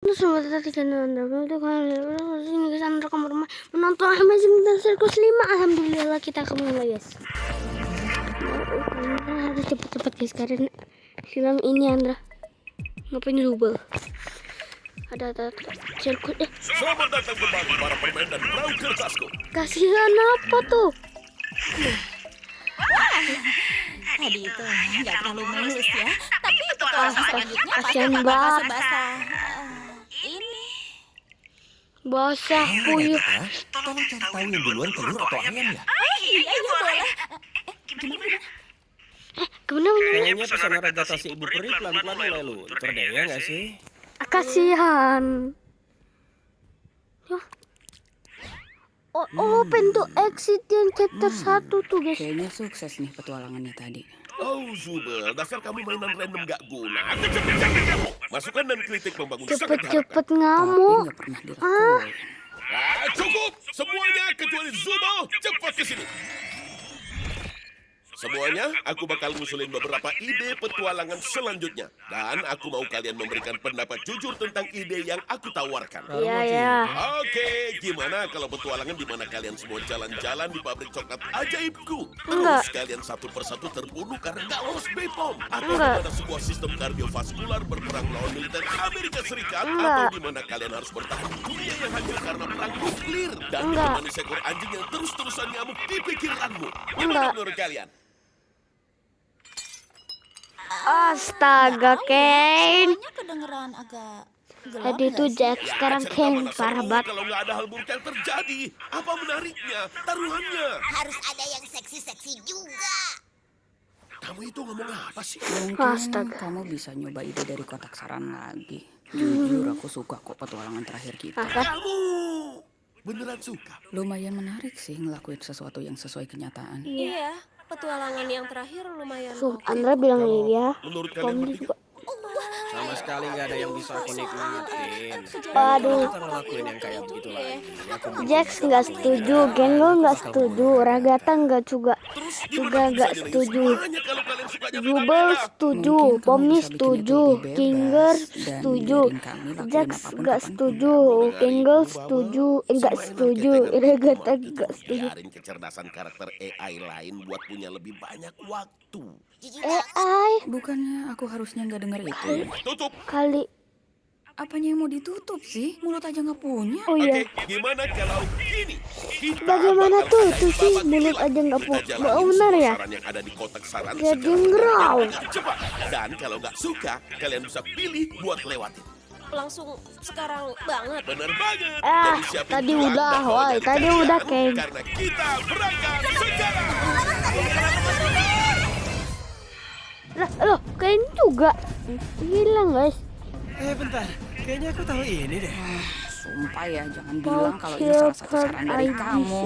Selamat datang di channel Anda. Untuk ini kesan rekam rumah menonton Amazing Circus 5. Alhamdulillah kita kembali guys. Harus cepet-cepet guys karena film ini Andra ngapain double. Ada sirkuit deh. Selamat datang kembali para pemain dan perahu kertasku. Kasihan apa tuh? Tadi itu nggak terlalu mulus ya, tapi petualangan selanjutnya pasti kasihan bakal banget. basah-basah. Ini Basah puyuh. Tolong cari tahu yang duluan telur atau ayam ya. iya boleh. Gimana? Kayaknya pesan regatasi Ibu Peri pelan-pelan mulai luntur deh, ya nggak sih? Kasihan. Open to exit yang chapter 1 tuh guys. Kayaknya sukses nih petualangannya tadi. Oh, Zubel, dasar kamu mainan random gak guna. Cepet-cepet kamu. Masukan dan kritik membangun sangat diharapkan. Cepet-cepet Tapi ngamuk. nggak pernah dilakuin. Cukup! Semuanya kecuali Zubel, cepat ke sini. Semuanya, aku bakal ngusulin beberapa ide petualangan selanjutnya. Dan aku mau kalian memberikan pendapat jujur tentang ide yang aku tawarkan. Iya ya. Oke, gimana kalau petualangan di mana kalian semua jalan-jalan di pabrik coklat ajaibku? Enggak. Terus kalian satu persatu terbunuh karena nggak lolos BPOM. Atau Enggak. di mana sebuah sistem kardiovaskular berperang melawan militer Amerika Serikat. Enggak. Atau di mana kalian harus bertahan di dunia yang hancur karena perang nuklir. Dan Enggak. ditemani seekor anjing yang terus-terusan ngamuk di pikiranmu. Gimana Enggak. menurut kalian? Astaga, Kane. Suaranya kedengeran agak gelap. Tadi itu nggak sih? Jack, sekarang cerita Kane mana parah seru banget. kalau nggak ada hal buruk yang terjadi. Apa menariknya? Taruhannya. Harus ada yang seksi-seksi juga. Kamu itu ngomong apa sih? Mungkin Astaga. kamu bisa nyoba ide dari kotak saran lagi. Jujur aku suka kok petualangan terakhir kita. Kamu beneran suka? Lumayan menarik sih ngelakuin sesuatu yang sesuai kenyataan. Iya, petualangan yang terakhir lumayan oke. Andra bilang iya. Menurut kalian Kamu bertiga? juga. Sama sekali nggak ada yang bisa aku nikmatin. Aduh. Kita ngelakuin yang kayak begitu lagi. Aku Jax nggak setuju, Gengo nggak setuju, Ragata nggak juga nggak setuju. Hanya kalau kalian sukanya Jubel beda-beda. setuju, Mungkin kamu Pomni bisa bikin setuju, itu lebih bebas Kinger dan setuju, biarin kami lakuin Jax apapun nggak kapanpun. setuju, Kingle setuju, nggak setuju, Ragata nggak setuju. Biarin kecerdasan karakter AI lain buat punya lebih banyak waktu. AI Bukannya aku harusnya nggak denger itu? Tutup. kali. Apanya yang mau ditutup sih? Mulut aja nggak punya. Oh iya. Oke, gimana kalau gini? Kita Bagaimana bakal tuh? adain Susi babak mulut kilat. aja nggak Kita pu- jalanin nggak benar semua ya? saran yang ada di kotak saran Jadi secara ngerau. cepat. Dan kalau nggak suka, kalian bisa pilih buat lewatin. Langsung sekarang banget. Bener banget. Ah, Jadi siapin tadi uang udah, dan bawa woi, dari tadi kalian, udah, Ken. Karena kita berangkat sekarang. Loh, kayaknya juga hilang guys. bentar. Kayaknya aku tahu ini deh. Sumpah ya, jangan bilang kalau ini salah satu saran dari kamu.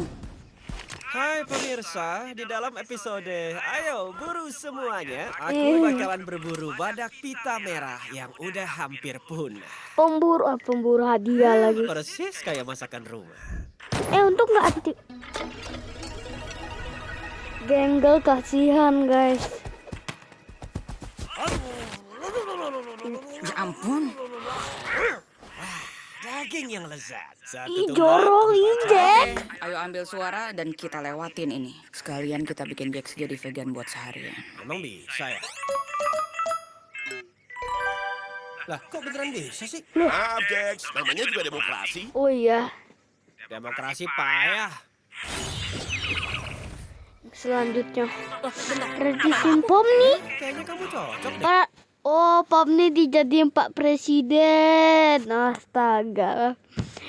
Hai pemirsa, di dalam episode Ayo Buru Semuanya, aku bakalan berburu badak pita merah yang udah hampir punah. Pemburu hadiah lagi. Persis kayak masakan rumah. Untuk nggak aktif. Genggel kasihan guys. Ya ampun. Daging yang lezat. Satu Ih, tumbak, jorok Jack. Ayo ambil suara dan kita lewatin ini. Sekalian kita bikin Jax jadi vegan buat seharian. Emang bisa ya? Lah, kok beneran bisa sih? Maaf, Jax. Namanya juga demokrasi. Oh iya. Demokrasi payah. Selanjutnya Loh, bentar. Redisin Pomni. Kayaknya kamu cocok deh. Pomni dijadiin Pak Presiden. Astaga.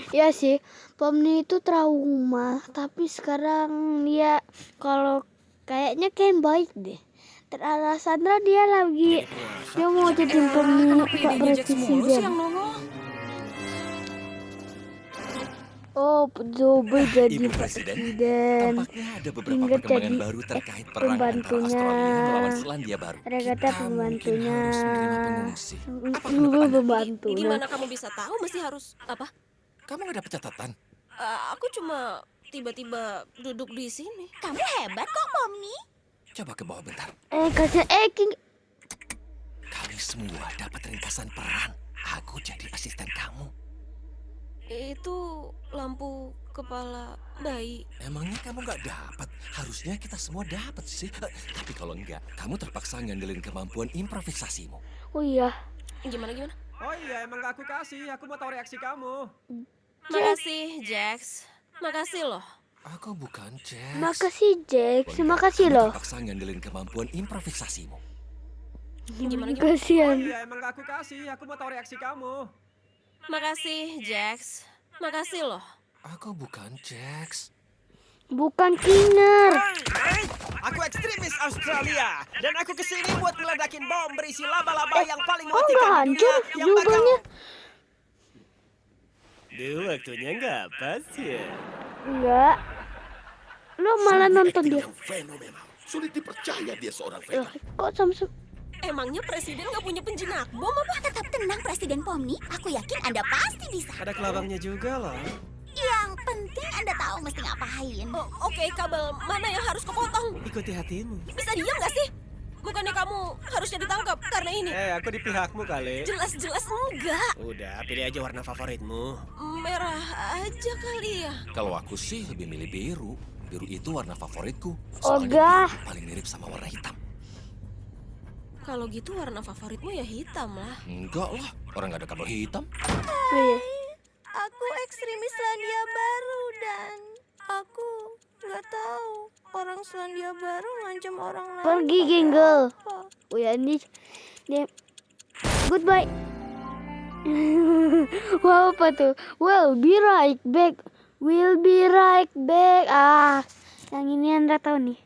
Ya sih, Pomni itu trauma, tapi sekarang dia kalau kayaknya Ken baik deh. Terarah Sandra dia lagi dia mau jadi Pomni Pak Idenya Jax mulu sih yang Presiden. nongol. Oh, Zobe jadi Ibu Pak Presiden, Presiden. tampaknya ada beberapa Hingga perkembangan jadi baru terkait perang antara pembantunya. Australia melawan Selandia Baru. Ragata Kita mungkin pembantunya. harus menerima pengungsi. Pembantunya. Gimana kamu bisa tahu mesti harus apa? Kamu nggak dapat catatan? Aku cuma tiba-tiba duduk di sini. Kamu hebat kok, Momni. Coba ke bawah bentar. Kasih King. Kami semua dapat ringkasan perang. Aku jadi asisten kamu. Itu lampu kepala bayi. Emangnya kamu nggak dapat? Harusnya kita semua dapat sih. Tapi kalau enggak, kamu terpaksa ngandelin kemampuan improvisasimu. Oh iya. Gimana? Oh iya, emang gak aku kasih. Aku mau tahu reaksi kamu. Makasih, Jax. Makasih loh. Aku bukan Jax. Makasih Jax, Kalau enggak, makasih kamu loh. terpaksa ngandelin kemampuan improvisasimu. Gimana? Oh Kasihan. iya, emang gak aku kasih. Aku mau tahu reaksi kamu. Makasih, Jax. Makasih loh. Aku bukan Jax. Bukan Kinger. Aku ekstremis Australia dan aku kesini buat meledakin bom berisi laba-laba yang paling Kok nggak mematikan di hancur dunia yang bakal... jubahnya? Duh, waktunya nggak pas ya. Enggak. Lo malah Sungguh nonton akting dia. yang fenomenal. Sulit dipercaya dia seorang Loh, veteran. kok Samsung? Emangnya presiden gak punya penjinak bom apa? Tetap tenang Presiden Pomni, aku yakin Anda pasti bisa. Ada kelabangnya juga loh. Yang penting Anda tahu mesti ngapain. Oh, oke, kabel mana yang harus kepotong? Ikuti hatimu. Bisa diam gak sih? Bukannya kamu harusnya ditangkap karena ini? Aku di pihakmu kali. Jelas-jelas enggak. Udah, pilih aja warna favoritmu. Merah aja kali ya. Kalau aku sih lebih milih biru. Biru itu warna favoritku. Ogah. Biru paling mirip sama warna hitam. Kalau gitu warna favoritmu ya hitam lah. Enggak lah, orang nggak ada kabel hitam. Oh, iya. Aku ekstremis Selandia Baru dan aku nggak tahu orang Selandia Baru ngancam orang lain. Pergi Genggel. Oh ya ini dia. Goodbye. Wow, apa tuh? We'll be right back. We'll be right back. Ah, yang ini Anda tahu nih.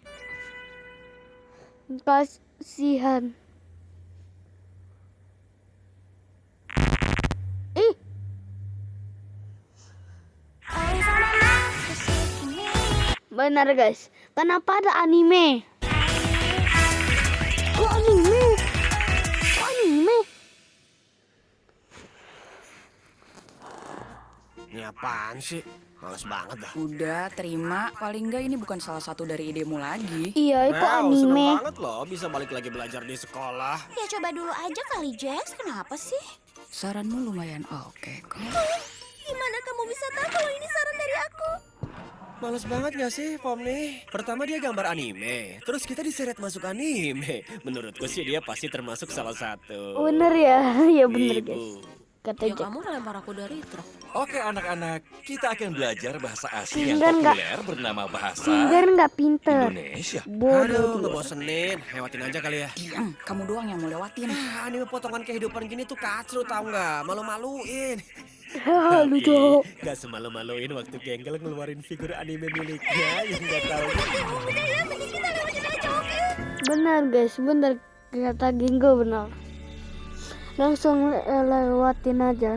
Kasihan. Ih, benar guys. Kenapa ada anime? Kok anime? Kok anime? Ini apaan sih? Males banget dah. Udah, terima. Paling enggak ini bukan salah satu dari idemu lagi. Iya, itu Wow, seneng anime. banget loh bisa balik lagi belajar di sekolah. Ya coba dulu aja kali Jax, kenapa sih? Saranmu lumayan oke kok. Gimana kamu bisa tahu kalau ini saran dari aku? Males banget gak sih, Pomni? Pertama dia gambar anime, terus kita diseret masuk anime. Menurutku sih dia pasti termasuk salah satu. Bener ya, ya bener Ibu. guys. Kata Ya Jack. kamu lempar aku dari truk. Oke anak-anak, kita akan belajar bahasa asing yang Kinger nggak- populer bernama bahasa Kinger nggak pinter. Indonesia. Bodoh Aduh, dia. ngebosenin. Lewatin aja kali ya. Diam, kamu doang yang mau lewatin. Anime potongan kehidupan gini tuh kacru tau nggak? Malu-maluin. Lucu. Gak semalu-maluin waktu Genggel ngeluarin figur anime miliknya yang gak tahu. Benar guys, benar kata Gingo benar. Langsung lewatin aja.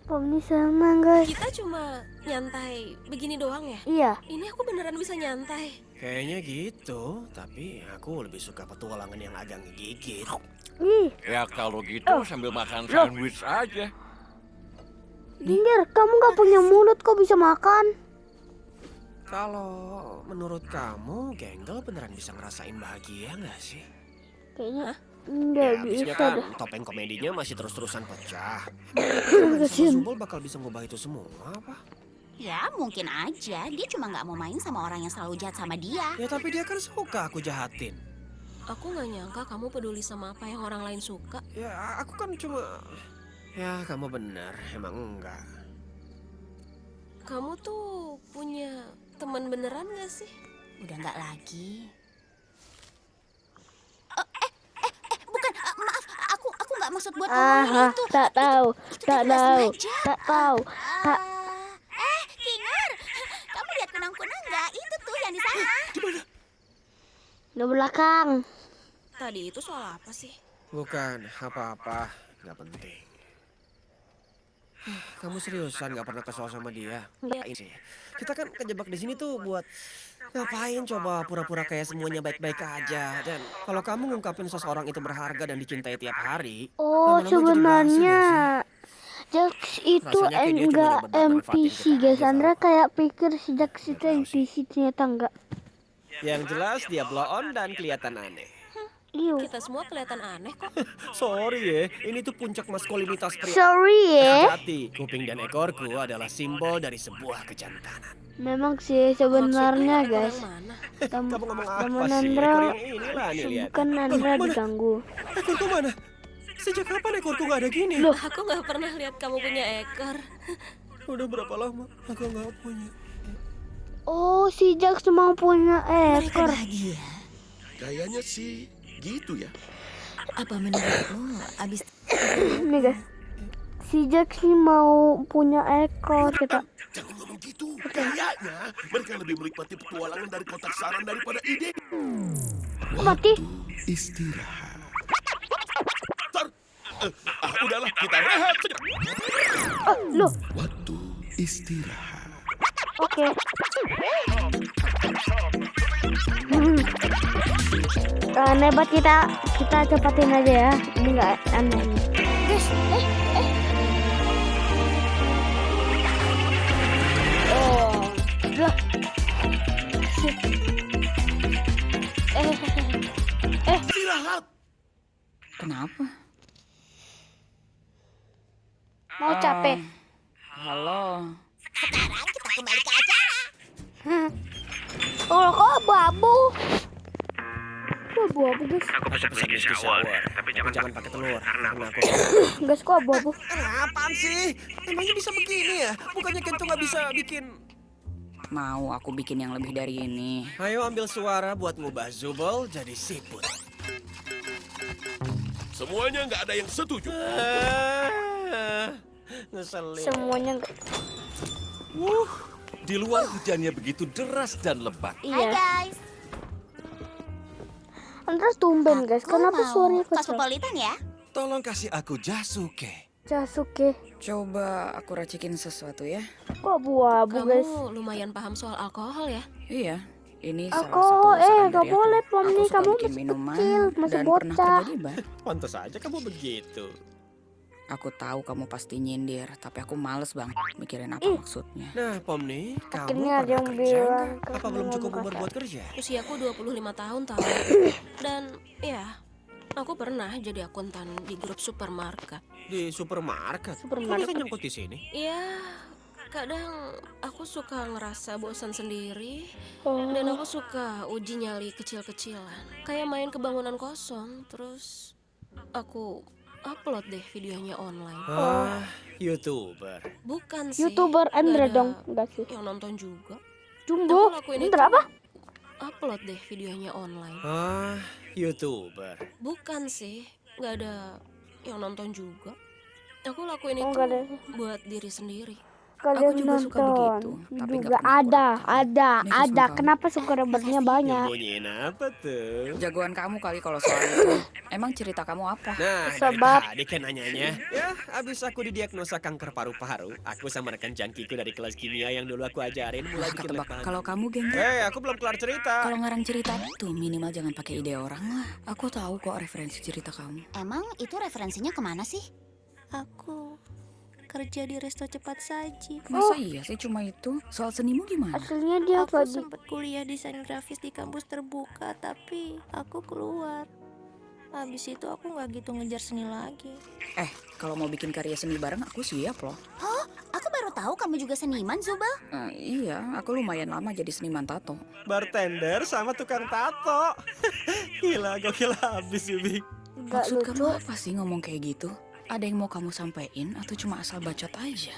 Pomni senang guys. Kita cuma nyantai begini doang ya? Iya. Ini aku beneran bisa nyantai. Kayaknya gitu, tapi aku lebih suka petualangan yang agak ngegigit. Ih, Ya kalau gitu sambil makan sandwich aja. Ginger, kamu nggak punya mulut kok bisa makan? Kalau menurut kamu, Genggel beneran bisa ngerasain bahagia nggak sih? Kayaknya Ya, nggak abisnya bisa kan dah. topeng komedinya masih terus-terusan pecah. Kasian. Zumbul bakal bisa ngubah itu semua apa? Ya mungkin aja, dia cuma nggak mau main sama orang yang selalu jahat sama dia. Ya tapi dia kan suka aku jahatin. Aku nggak nyangka kamu peduli sama apa yang orang lain suka. Ya aku kan cuma... Ya kamu benar, emang enggak. Kamu tuh punya teman beneran gak sih? Udah nggak lagi. Bukan, maaf, aku nggak maksud buat ngomongin Ah, itu. tak tahu, tak tidak tahu, sengaja. tak tahu. Tak. Kinger, kamu lihat kunang-kunang nggak? Itu tuh yang di sana. Di belakang. Tadi itu soal apa sih? Bukan apa-apa, nggak penting. Kamu seriusan nggak pernah kesal sama dia? Ngapain sih? Kita kan kejebak di sini tuh buat ngapain coba pura-pura kayak semuanya baik-baik aja. Dan kalau kamu ngungkapin seseorang itu berharga dan dicintai tiap hari, Oh, lama-lama jadi sebenarnya basi Jax itu Rasanya kayak dia cuma enggak dapat manfaatin NPC kita guys. aja, Andra tau. kayak pikir si Jax itu tahu sih. NPC ternyata enggak. Yang jelas dia blow on dan kelihatan aneh. Iu. Kita semua kelihatan aneh kok. Sorry ya, ini tuh puncak maskulinitas pria. Sorry ya. Hati, kuping dan ekorku adalah simbol dari sebuah kejantanan. Memang sih sebenarnya Maksudnya ekor guys. yang mana? Kamu ngomong apa Temen sih? Andra, Ekor yang inilah nih, lihat. bukan Andra Mana? diganggu. Ekorku mana? Sejak kapan ekorku gak ada gini? Loh. Aku nggak pernah lihat kamu punya ekor. Udah berapa lama aku gak punya? Oh, si Jax mau punya Mereka ekor. bahagia. Kayaknya sih gitu ya. Apa menurutmu abis Nih guys. Si Jax nih mau punya ekor kita. Jangan ngomong gitu. Kayaknya mereka lebih menikmati petualangan dari kotak saran daripada ide. Mati. Istirahat. Udahlah, kita rehat sejenak. Loh, Waktu istirahat. oke. Nebat kita cepatin aja ya. Ini nggak aneh. Guys, oh, lah. Istirahat. Kenapa? Mau capek. Halo. sekarang kita kembali ke acara? Oh, kok abu-abu? Kok abu-abu guys? Aku pesan whisky sour, tapi jangan pakai telur. Karena aku... Guys, kok abu-abu? Apaan sih? Emangnya bisa begini ya? Bukannya Kento gak bisa bikin... Mau aku bikin yang lebih dari ini. Ayo ambil suara buat ngubah Zubul jadi siput. Semuanya nggak ada yang setuju. Ngeselin. Semuanya nggak. Di luar hujannya begitu deras dan lebat. Hai Iya. guys. Terus tumben guys, Aku kenapa mau suaranya kecil? Cosmopolitan ya? Tolong kasih aku Jasuke. Jasuke. Coba aku racikin sesuatu ya. Kok abu-abu guys? Kamu lumayan paham soal alkohol ya? Iya. Ini Aku, salah satu saran gak dari boleh, aku. Pom, Aku nih, suka kamu bikin masih minuman kecil, masih dan bocah. pernah kerja di bar. Pantas aja kamu begitu. Aku tahu kamu pasti nyindir, tapi aku males banget mikirin apa Ih. maksudnya. Nah, Pom nih, kamu Akhirnya ada pernah yang kerja bilang nggak? ke Apa belum semua cukup umur mereka. buat kerja? Usiaku 25 tahun tahu. Dan ya, aku pernah jadi akuntan di grup supermarket. Di supermarket? Supermarket. Kok bisa nyangkut di sini? Iya, kadang aku suka ngerasa bosan sendiri. Oh, Dan aku suka uji nyali kecil-kecilan. Kayak main ke bangunan kosong, terus aku upload deh videonya online. Ah, YouTuber. Bukan sih. YouTuber nggak Andra ada dong, enggak sih? Yang nonton juga. Jumbo, Aku lakuin Andra itu. apa? Upload deh videonya online. Ah, YouTuber. Bukan sih, nggak ada yang nonton juga. Aku lakuin Oh, itu nggak ada. buat diri sendiri. Kalian juga suka nonton. begitu, tapi nggak Juga pernah ada, kuat. ada. Ini kesukaan kamu. Kenapa subscribernya banyak? Nyembunyiin apa tuh? Jagoan kamu kali kalau soal itu. Emang cerita kamu apa? Nah, Sebab- dari tadi kan nanyanya. Ya, abis aku didiagnosa kanker paru-paru, aku sama rekan jangkiku dari kelas kimia yang dulu aku ajarin mulai bikin Ketebak. lab Kalau kamu geng, aku belum kelar cerita. kalau ngarang cerita tuh minimal jangan pakai ide orang lah. Aku tahu kok referensi cerita kamu. Emang itu referensinya kemana sih? Aku kerja di resto cepat saji. Masa iya sih cuma itu? Soal senimu gimana? Aslinya dia Aku lagi. sempat kuliah desain grafis di kampus terbuka, tapi aku keluar. Habis itu aku nggak gitu ngejar seni lagi. Kalau mau bikin karya seni bareng aku siap loh. Aku baru tahu kamu juga seniman, Zubal. Iya, aku lumayan lama jadi seniman tato. Bartender sama tukang tato. Gila, gokil habis, Yubi. Enggak Maksud lucu. kamu apa sih ngomong kayak gitu? Ada yang mau kamu sampaikan atau cuma asal bacot aja?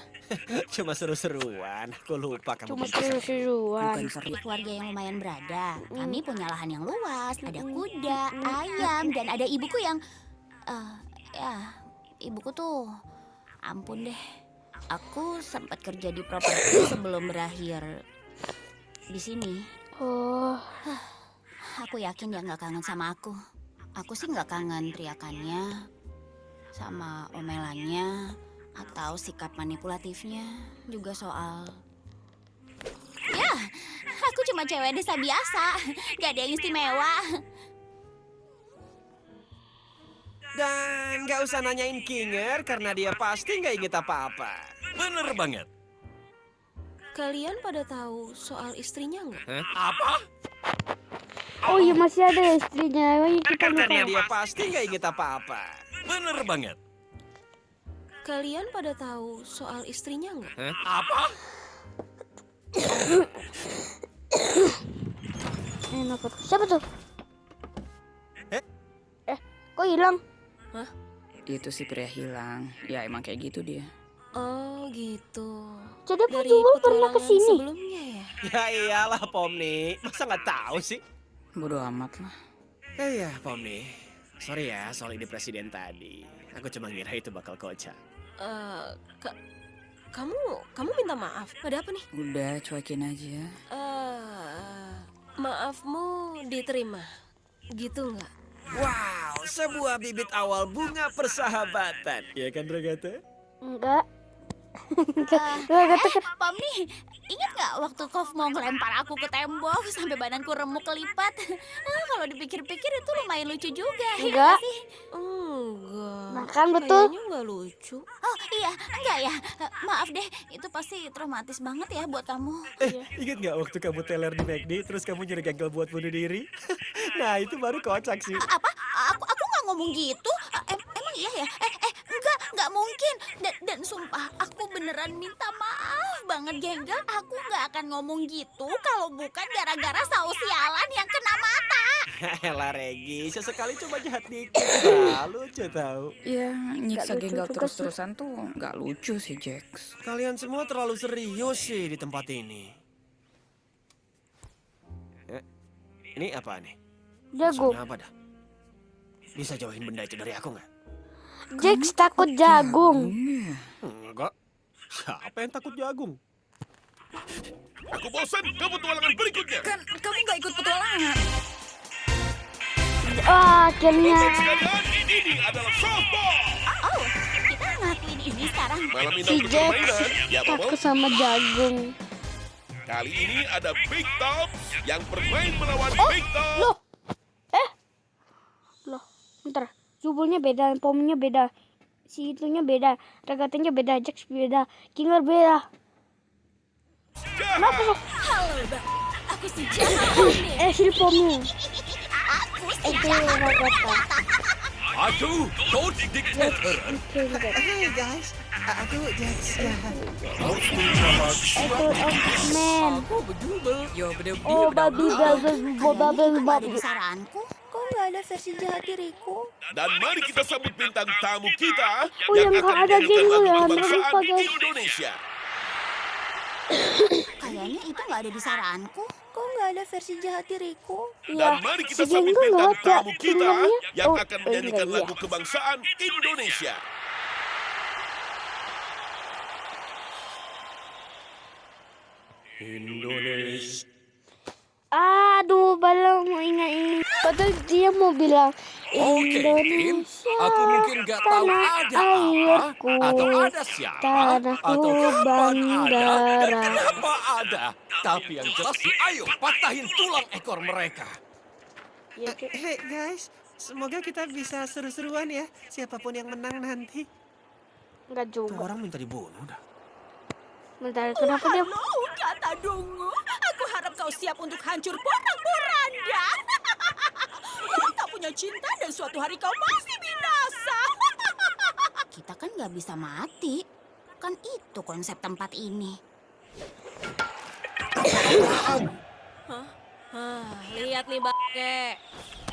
Cuma seru-seruan. Aku lupa kamu. Cuma bisa. seru-seruan. Bukan serius. Di keluarga yang lumayan berada. Kami punya lahan yang luas, ada kuda, ayam, dan ada ibuku yang... ibuku tuh... Ampun deh. Aku sempat kerja di properti sebelum berakhir di sini. Oh, Aku yakin dia nggak kangen sama aku. Aku sih nggak kangen teriakannya, sama omelannya, atau sikap manipulatifnya. Juga soal... Ya, aku cuma cewek desa biasa. Gak ada yang istimewa. Dan nggak usah nanyain Kinger karena dia pasti nggak inget apa-apa. Bener banget. Kalian pada tahu soal istrinya nggak? Apa? Oh iya masih ada ya istrinya. Oh iya kita Karena lupa. dia pasti nggak inget apa-apa. Bener banget. Kalian pada tahu soal istrinya nggak? Apa? Enak tuh. Siapa tuh? Kok hilang? Itu si pria hilang. Ya emang kayak gitu dia. Oh gitu. Jadi Pak Dari Jubal pernah petualangan kesini. sebelumnya ya? Ya iyalah Pomni, masa nggak tahu sih? Bodoh amat lah. Iya Pomni, sorry ya soal ide presiden tadi. Aku cuma ngira itu bakal kocak. Eh, ka- kamu minta maaf. Ada apa nih? Udah cuekin aja. Maafmu diterima. Gitu nggak? Wow, sebuah bibit awal bunga persahabatan. Ya kan Ragata? Enggak. Pomni, ingat nggak waktu Kov mau ngelempar aku ke tembok sampai badanku remuk kelipat? Kalau dipikir-pikir itu lumayan lucu juga. ya Enggak. nggak sih? Enggak. Nah kan betul. Kayaknya nggak lucu. Oh iya, enggak ya. Maaf deh, itu pasti traumatis banget ya buat kamu. Ingat nggak waktu kamu teler di McD terus kamu nyuri gagal buat bunuh diri? Nah itu baru kocak sih. Apa? Aku nggak ngomong gitu. Emang iya ya? Enggak mungkin. Dan sumpah, aku beneran minta maaf banget, Genggel. Aku nggak akan ngomong gitu kalau bukan gara-gara saus sialan yang kena mata. Elah Regi, sesekali coba jahat dikit. Lucu tahu. Ya nyiksa lucu Genggal juga terus-terusan tuh nggak lucu sih Jax. Kalian semua terlalu serius sih di tempat ini. Ini apa nih? Jago. Maksudnya apa dah? Bisa jauhin benda itu dari aku nggak? Jax takut jagung. Iya. Enggak. Siapa yang takut jagung? Aku bosan ke petualangan berikutnya. Kan kamu nggak ikut petualangan. Akhirnya. Teman sekalian, ini adalah softball. Oh, kita ngelakuin ini sekarang. Malam ini Si untuk Jax permainan. Ya, Bobo. takut sama jagung. Kali ini ada Big Top yang bermain melawan Big Top. Loh. Loh, bentar. Jubulnya beda, pomnya beda. Si itunya beda, regatanya beda, Jax beda, Kinger beda. Kenapa loh? Halo, Bang. Aku si jahat Pomni. Si pomnya. Aku si Itu jahat. ragata. Aku Coach Dictator. Hey guys, aku Jax. Itu man. Aku berjubel. Yo bener Oh, babi, babi. Ada di saranku. Kok nggak ada versi jahat diriku? Dan mari kita sambut bintang tamu kita Oh, yang akan ada menyanyikan jingle lagu ya, kebangsaan lupa, guys. Indonesia. Kayaknya itu nggak ada di saranku. Kok nggak ada versi jahat diriku? Dan mari kita si sambut jingle bintang nggak ada. tamu kita Jinglernya. yang Oh, akan oh, menyanyikan enggak, lagu kebangsaan Indonesia. Indonesia. Aduh, belum mau ingat. Padahal dia mau bilang Oke, Kim. Indonesia. Aku mungkin nggak tahu tanah ada apa, airku, atau ada siapa, tanahku atau kapan ada, dan bandara. kenapa ada. Tapi yang jelas, ayo patahin tulang ekor mereka. Hey guys, semoga kita bisa seru-seruan ya. Siapapun yang menang nanti. Enggak Tuh juga. orang minta dibunuh dah. Bentar, kenapa dia? Halo, kata dungu. Aku harap kau siap untuk hancur porak-poranda. Kau tak punya cinta dan suatu hari kau pasti binasa. Kita kan nggak bisa mati. Kan itu konsep tempat ini. Lihat nih Bangke.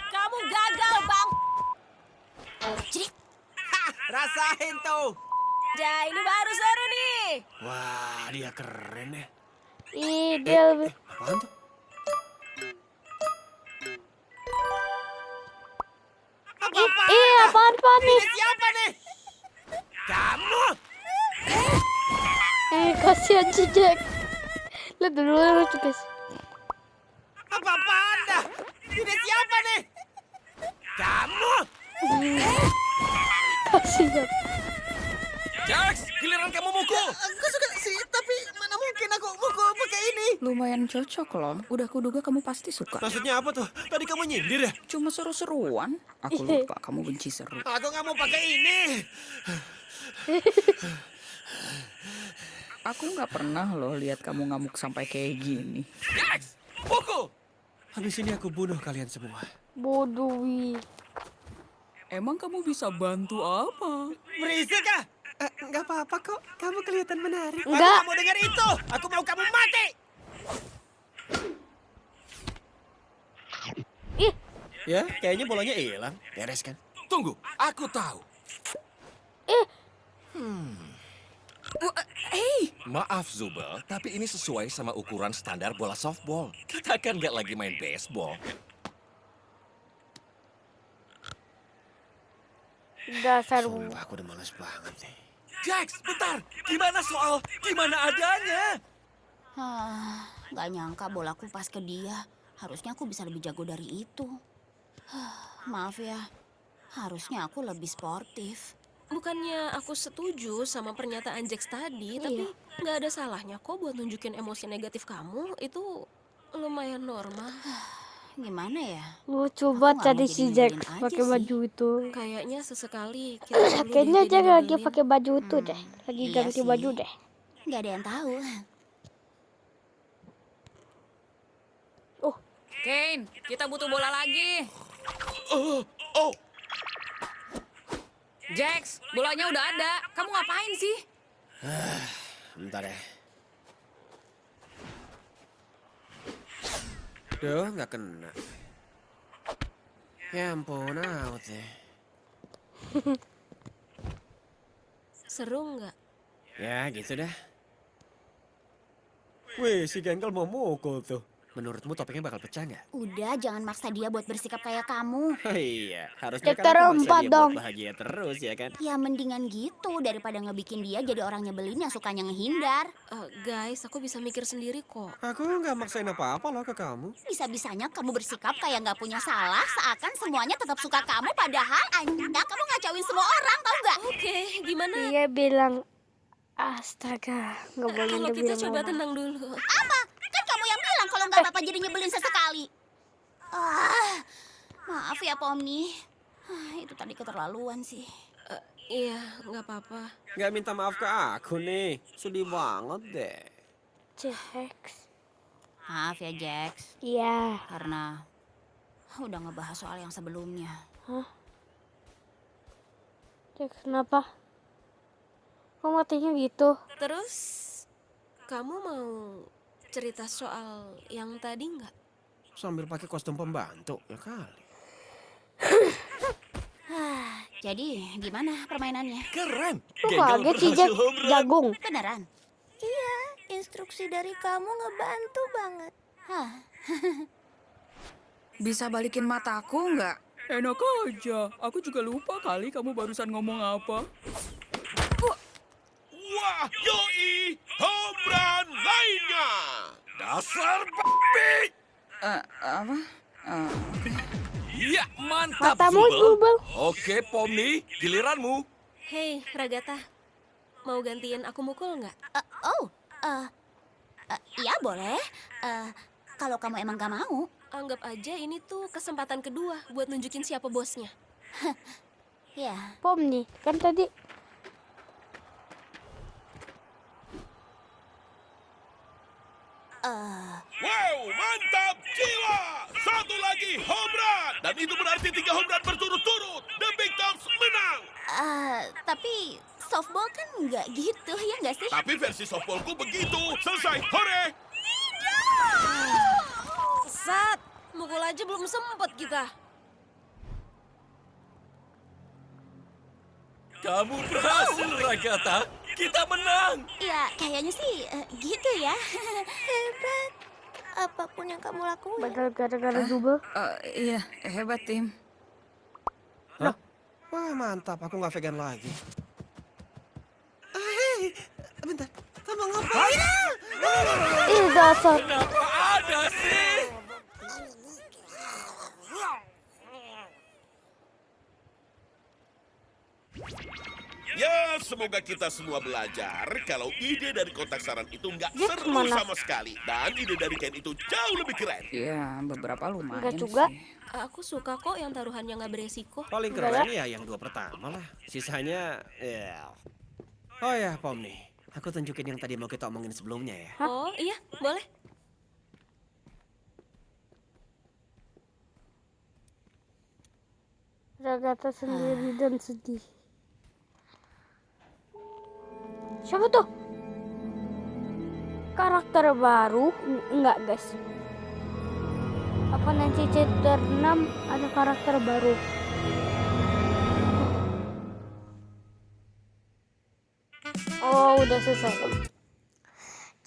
Kamu gagal, Bang. Jadi, Rasain tuh. Ja, ini baru seru nih. Wah, dia keren ya. Ih, dia lebih. Apaan tuh? Apaan nih? Siapa nih? Kamu? Kasihan si Jack. Lihat dulu lucu guys. Apa-apaan dah? Ini siapa nih? Kamu? Kasihan. Jax, giliran kamu mukul. Aku suka sih, tapi mana mungkin aku mukul pakai ini. Lumayan cocok loh. Udah kuduga kamu pasti suka. Maksudnya apa tuh? Tadi kamu nyindir ya? Cuma seru-seruan. Aku lupa kamu benci seru. Aku nggak mau pakai ini. Aku nggak pernah loh lihat kamu ngamuk sampai kayak gini. Jax, pukul. Habis ini aku bunuh kalian semua. Bodoh, Wi. Emang kamu bisa bantu apa? Berisik ah! Nggak apa-apa kok, kamu kelihatan menarik. Enggak. Aku nggak mau dengar itu! Aku mau kamu mati! Ih, Ya, kayaknya bolanya hilang. Beres kan? Tunggu, aku tahu. Hei, Maaf Zubel, tapi ini sesuai sama ukuran standar bola softball. Kita kan nggak lagi main baseball. dasar Sumpah, aku udah males banget nih. Jax, bentar. Gimana adanya? Gak nyangka bolaku pas ke dia. Harusnya aku bisa lebih jago dari itu. Maaf ya, harusnya aku lebih sportif. Bukannya aku setuju sama pernyataan Jax tadi, tapi nggak ada salahnya kok buat nunjukin emosi negatif kamu. Itu lumayan normal. Gimana ya? lu coba Aku nggak cari mau si jadi Jack nyebelin aja pakai sih. baju itu. Kayaknya sesekali kita perlu Kayaknya jadi Jack lagi nyebelin. pakai baju itu deh. Lagi Iya ganti sih. baju deh. Gak ada yang tahu. Kane, kita butuh bola lagi. Oh, Jax, bolanya udah ada. Kamu ngapain sih? Bentar ya. Duh, nggak kena. Ya ampun, out ya. Seru nggak? Ya, gitu dah. Wih, si Gengkel mau mukul tuh. Menurutmu topengnya bakal pecah nggak? Udah, jangan maksa dia buat bersikap kayak kamu. Oh iya, harusnya Chapter kan aku maksa 4 dia dong. buat bahagia terus ya kan? Ya mendingan gitu daripada ngebikin dia jadi orang nyebelin yang sukanya ngehindar. Guys, aku bisa mikir sendiri kok. Aku nggak maksain apa-apa loh ke kamu. Bisa-bisanya kamu bersikap kayak nggak punya salah, seakan semuanya tetap suka kamu, padahal anda kamu ngacauin semua orang, tau nggak? Oke, gimana Dia bilang astaga, nggak boleh kalau dia kita bilang coba ngomong. tenang dulu? Apa? Kan kamu yang bilang kalau nggak apa-apa jadi nyebelin sesekali. Maaf ya Pomni. Itu tadi keterlaluan sih. Iya, nggak apa-apa. Nggak minta maaf ke aku nih. Sedih banget deh. Jax. Maaf ya Jax, Iya. karena udah ngebahas soal yang sebelumnya. Jax kenapa? Kok matinya gitu? Terus, kamu mau cerita soal yang tadi nggak? Sambil pakai kostum pembantu, ya kali. Jadi gimana permainannya? Keren. Lu kaget si Jack jagung. Beneran? Iya, instruksi dari kamu ngebantu banget. Hah, Bisa balikin mataku nggak? Enak aja. Aku juga lupa kali kamu barusan ngomong apa. wah, yoi, home run lainnya. Dasar babi. Apa? Iya, mantap Matamu Zubel. Zubel. Oke, Pomni, giliranmu. Hei, Ragata. Mau gantiin aku mukul nggak? iya boleh. Kalau kamu emang gak mau, Anggap aja ini tuh kesempatan kedua buat nunjukin siapa bosnya. ya. Pom nih, kan tadi Wow, mantap jiwa. Satu lagi home run. Dan itu berarti 3 home run berturut-turut. The Big Dogs menang. Tapi softball kan nggak gitu, ya nggak sih? Tapi versi softballku begitu. Selesai, hore. Sat, mukul aja belum sempet kita. Kamu berhasil, Ragata. Kita menang. Ya, kayaknya sih gitu ya. Hebat. Apapun yang kamu lakuin. bakal gara-gara Zubel. Iya, hebat tim. Wah, mantap. Aku nggak vegan lagi. Hei, bentar. Kamu ngapain? Ih, dasar. Kenapa ada sih? Ya, semoga kita semua belajar kalau ide dari kotak saran itu nggak Dia seru kemana? sama sekali. Dan ide dari Ken itu jauh lebih keren. Iya, beberapa lumayan Enggak juga. sih. Aku suka kok yang taruhannya nggak beresiko. Paling keren ya yang 2 pertama lah. Sisanya, ya. Oh ya, Pom nih. Aku tunjukin yang tadi mau kita omongin sebelumnya ya. Oh iya, boleh. kata-kata sendiri dan sedih. Siapa tuh? Karakter baru? Enggak guys. Apa nanti chapter 6 ada karakter baru? Oh, udah selesai.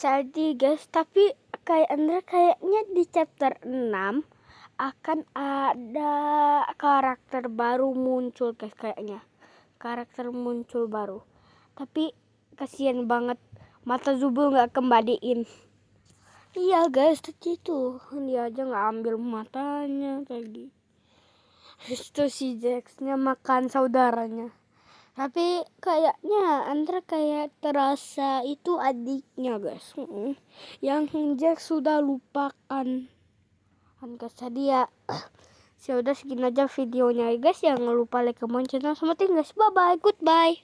Jadi guys, tapi kayak Andra kayaknya di chapter 6 akan ada karakter baru muncul guys kayaknya. Karakter muncul baru. Tapi kasihan banget mata Zubul nggak kembaliin. Iya guys, tadi itu dia aja nggak ambil matanya tadi. Itu si Jax-nya makan saudaranya. Tapi kayaknya Andra kayak terasa itu adiknya guys. Yang Jax sudah lupakan. Kan tadi ya. Sudah segini aja videonya guys. Jangan lupa like, comment, channel sama guys. Bye bye, goodbye.